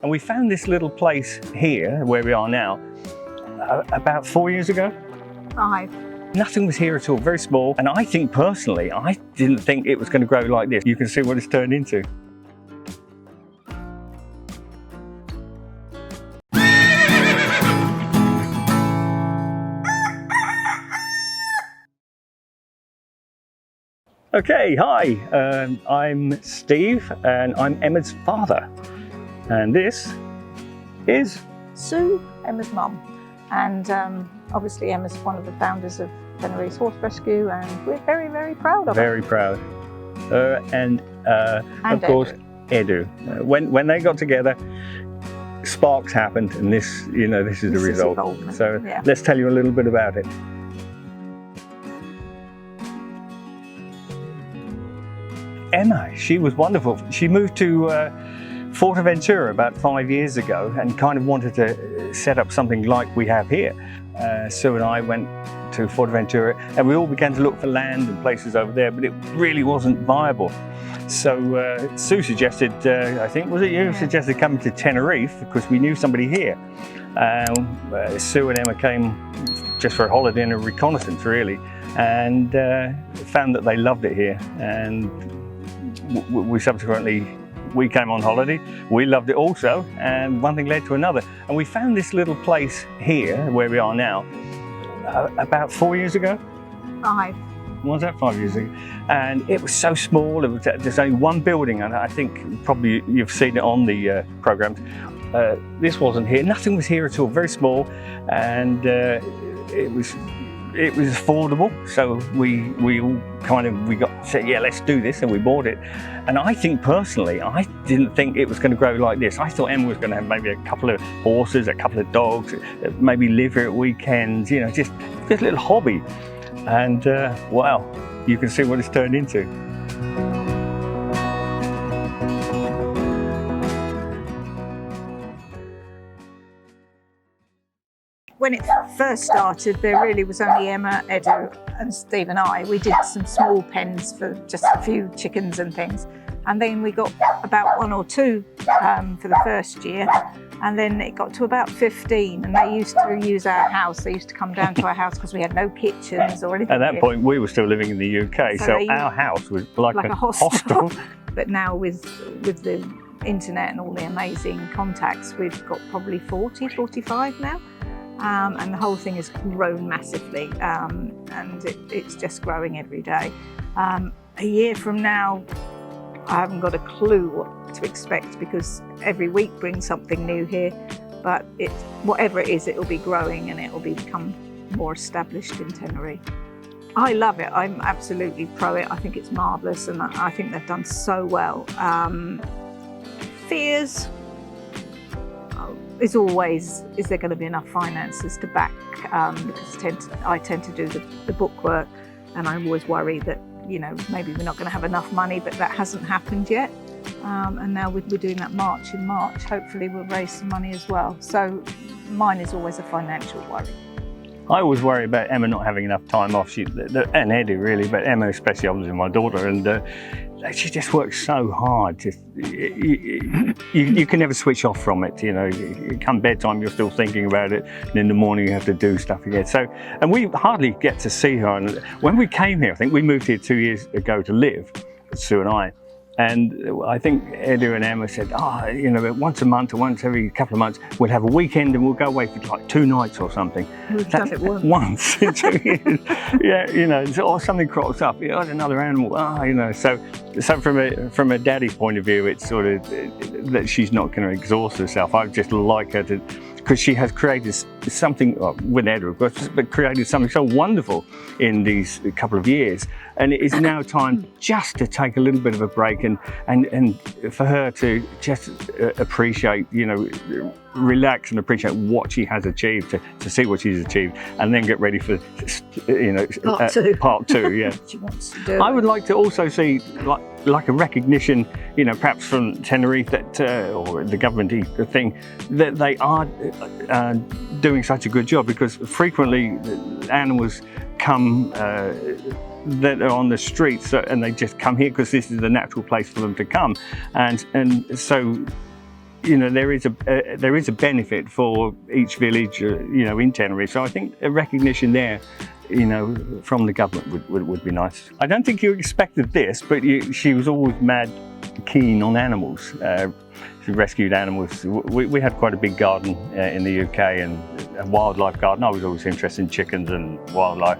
And we found this little place here, where we are now, about 4 years ago. 5. Nothing was here at all, very small. And I think personally, I didn't think it was going to grow like this. You can see what it's turned into. Okay, hi, I'm Steve and I'm Emma's father. And this is Sue, Emma's mum. And obviously Emma's one of the founders of Tenerife Horse Rescue, and we're very, very proud of her. Very proud. And of course, Edo. When they got together, sparks happened, and this, this is the result. So yeah. Let's tell you a little bit about it. Emma, she was wonderful. She moved to Fuerteventura about 5 years ago and kind of wanted to set up something like we have here. Sue and I went to Fuerteventura and we all began to look for land and places over there, but it really wasn't viable. So Sue suggested, I think, was it you, suggested coming to Tenerife because we knew somebody here. Sue and Emma came just for a holiday and a reconnaissance really, and found that they loved it here. And we came on holiday, we loved it also, and one thing led to another. And we found this little place here, where we are now, about 4 years ago? 5. Was that 5 years ago? And it was so small, there's only one building, and I think probably you've seen it on the programs. This wasn't here, nothing was here at all, very small, and it was affordable, so we all said, yeah, let's do this, and we bought it. And I think personally, I didn't think it was going to grow like this. I thought Emma was going to have maybe a couple of horses, a couple of dogs, maybe live here at weekends, just a little hobby. And wow, you can see what it's turned into. When it first started, there really was only Emma, Edo and Steve and I. We did some small pens for just a few chickens and things. And then we got about 1 or 2 for the first year. And then it got to about 15, and they used to use our house. They used to come down to our house because we had no kitchens or anything. At that point, we were still living in the UK, so our house was like a hostel. But now with the internet and all the amazing contacts, we've got probably 40, 45 now. And the whole thing has grown massively, and it's just growing every day. A year from now, I haven't got a clue what to expect because every week brings something new here, but whatever it is, it'll be growing and it'll become more established in Tenerife. I love it. I'm absolutely pro it. I think it's marvellous, and I think they've done so well. Fears is always, is there going to be enough finances to back, because I tend to do the book work, and I always worry that maybe we're not going to have enough money, but that hasn't happened yet. And now we're doing that march in March. Hopefully we'll raise some money as well. So mine is always a financial worry. I always worry about Emma not having enough time off, and Eddie really, but Emma especially, obviously my daughter, and she just works so hard. You can never switch off from it. Come bedtime, you're still thinking about it, and in the morning you have to do stuff again. So, and we hardly get to see her. And when we came here, I think we moved here 2 years ago to live, Sue and I. And I think Edu and Emma said, once a month or once every couple of months, we'll have a weekend and we'll go away for like 2 nights or something. We've done it once in 2 years. Yeah, or something crops up, another animal, So from a daddy's point of view, it's sort of that she's not going to exhaust herself. I just like her to, because she has created something, with Edu of course, but created something so wonderful in these couple of years. And it is now time just to take a little bit of a break and for her to just appreciate, relax and appreciate what she has achieved, to see what she's achieved, and then get ready for, part two. Yeah. She wants to do. I would like to also see like a recognition, perhaps from Tenerife that, or the government thing, that they are doing such a good job, because frequently animals come that are on the streets, and they just come here because this is the natural place for them to come, and so there is a benefit for each village, in Tenerife. So I think a recognition there, from the government would be nice. I don't think you expected this, but she was always mad keen on animals. She rescued animals. We had quite a big garden in the UK, and a wildlife garden. I was always interested in chickens and wildlife,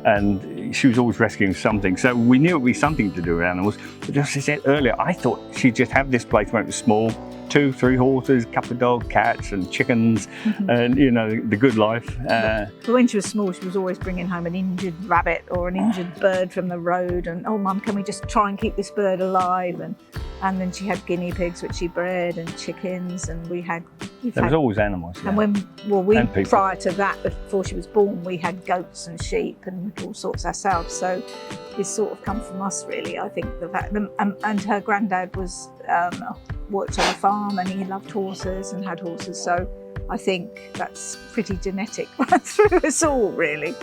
and she was always rescuing something. So we knew it would be something to do with animals. But as I said earlier, I thought she'd just have this place when it was small, 2-3 horses, a couple of dogs, cats and chickens, and the good life. But when she was small, she was always bringing home an injured rabbit or an injured bird from the road, and oh mum, can we just try and keep this bird alive? And then she had guinea pigs which she bred, and chickens, and there was always animals. Yeah. And prior to that, before she was born, we had goats and sheep and all sorts ourselves. So it's sort of come from us, really. I think the fact, and her granddad was worked on a farm, and he loved horses and had horses. So I think that's pretty genetic right through us all, really.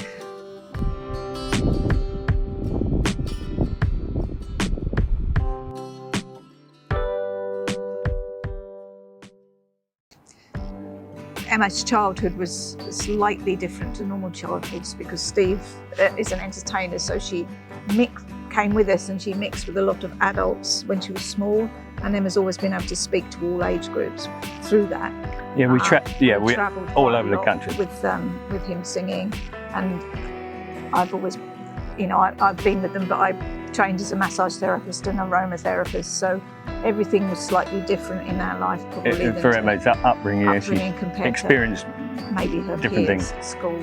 Emma's childhood was slightly different to normal childhoods because Steve is an entertainer, so she came with us and she mixed with a lot of adults when she was small, and Emma's always been able to speak to all age groups through that. Yeah, we travelled all over the country with him singing, and I've always, I've been with them, but I trained as a massage therapist and aromatherapist, so everything was slightly different in our life, probably. For Emma's upbringing, she experienced maybe her different peers things at school.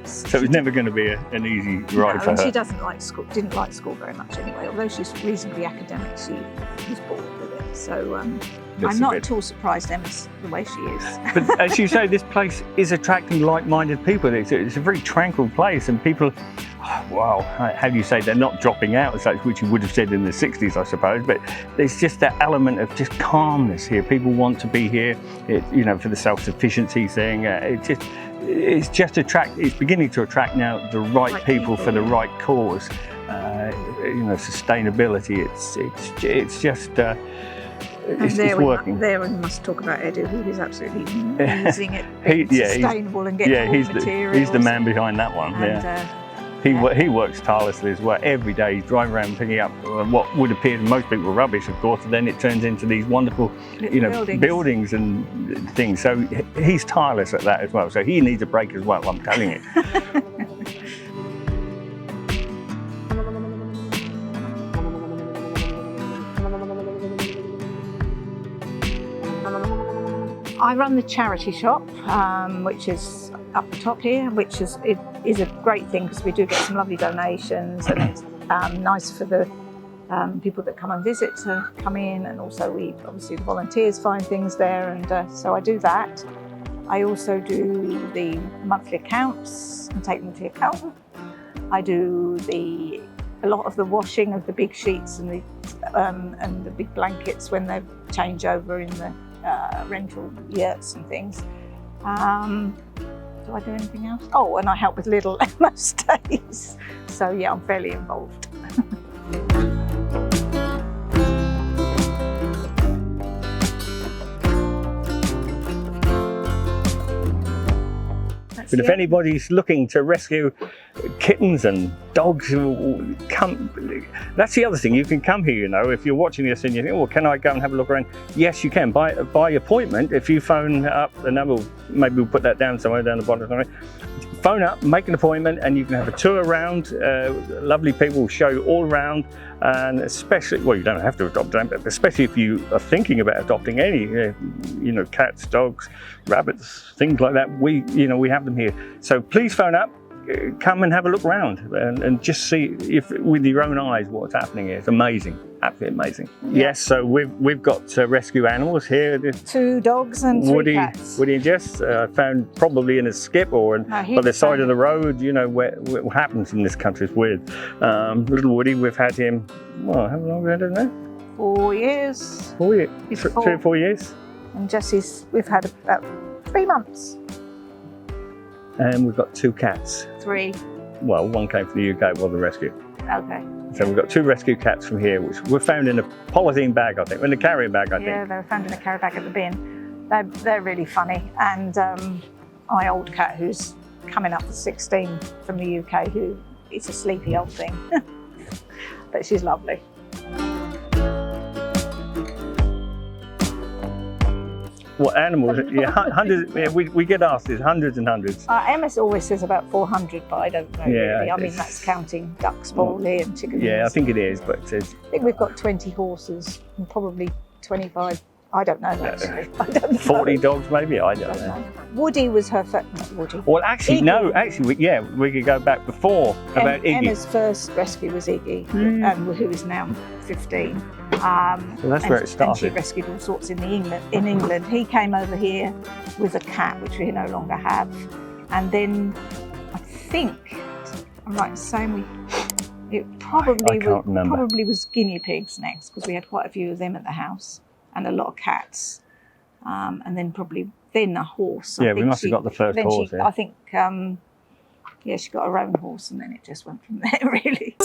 So it was never going to be an easy ride for her. She didn't like school very much anyway. Although she's reasonably academic, she was bored with it. So I'm not at all surprised Emma's the way she is. But as you say, this place is attracting like-minded people. It's a very tranquil place, and people, wow, how do you say, they're not dropping out as such, which you would have said in the 60s, I suppose, but there's just that element of just calmness here. People want to be here, for the self-sufficiency thing. It's beginning to attract now the right people for the right cause. Sustainability. It's just. It's working. There we must talk about Edo, who is absolutely amazing at being sustainable and getting all materials. He's the man behind that one. He works tirelessly as well. Every day he's driving around picking up what would appear to most people rubbish, of course, and then it turns into these wonderful buildings and things. So he's tireless at that as well. So he needs a break as well, I'm telling you. I run the charity shop, which is up the top here, which is a great thing because we do get some lovely donations, and it's nice for the people that come and visit to come in, and also obviously the volunteers find things there, and so I do that. I also do the monthly accounts and take them to the accountant. I do a lot of the washing of the big sheets and the big blankets when they change over in the rental yurts and things. Do I do anything else? Oh, and I help with little most days. So yeah, I'm fairly involved. But if anybody's looking to rescue kittens and dogs, that's the other thing. You can come here, if you're watching this and you think, well, can I go and have a look around? Yes, you can, by appointment. If you phone up the number, maybe we'll put that down somewhere down the bottom. Phone up, make an appointment, and you can have a tour around. Lovely people will show you all around, and especially, well, you don't have to adopt them, but especially if you are thinking about adopting any, cats, dogs, rabbits, things like that, we have them here. So please phone up, come and have a look around, and just see with your own eyes what's happening here. It's amazing, absolutely amazing. Yeah. Yes, so we've got rescue animals here. 2 dogs and 3 cats. Woody and Jess, found probably in a skip or by the side of the road. What happens in this country is weird. Little Woody, we've had him, how long have we had him now? 4 years. 4 years? 3 or 4 years? And Jessy's, we've had about 3 months. And we've got 2 cats. 3. Well, one came from the UK, the rescue. Okay. So we've got 2 rescue cats from here, which were found in a polythene bag, I think, in a carrier bag, I think. Yeah, they were found in a carrier bag at the bin. They're really funny. And my old cat, who's coming up to 16 from the UK, who is a sleepy old thing, but she's lovely. What animals? Yeah, hundreds. Yeah, we get asked this, hundreds and hundreds. Emma always says about 400, but I don't know really. I mean, that's counting ducks, poultry and chickens. Yeah, I think it is, but I think we've got 20 horses and probably 25. I don't know actually. I don't know. 40 dogs maybe. I don't know. Woody was her first. Not Woody. Well, actually, Iggy. no. Actually, we could go back before about Iggy. Emma's first rescue was Iggy, who is now 15. So that's where it started. And she rescued all sorts in England. He came over here with a cat, which we no longer have. And then I think I'm right in saying it probably was guinea pigs next, because we had quite a few of them at the house and a lot of cats. And then a horse. Yeah, we must have got the first horse. I think she got her own horse, and then it just went from there really.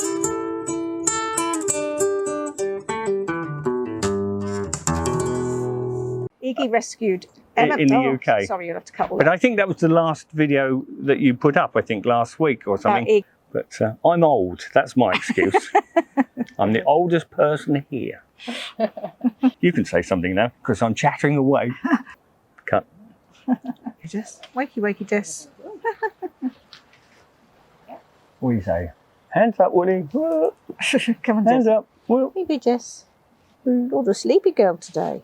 Iggy rescued Emma in the UK. Sorry, you'll have to cut all But that. I think that was the last video that you put up, I think, last week or something. But I'm old. That's my excuse. I'm the oldest person here. You can say something now, because I'm chattering away. Cut. Jess. Wakey, Jess. What do you say? Hands up, Woody. Come on, Hands Jess. up. Well, Maybe Jess. You're the sleepy girl today.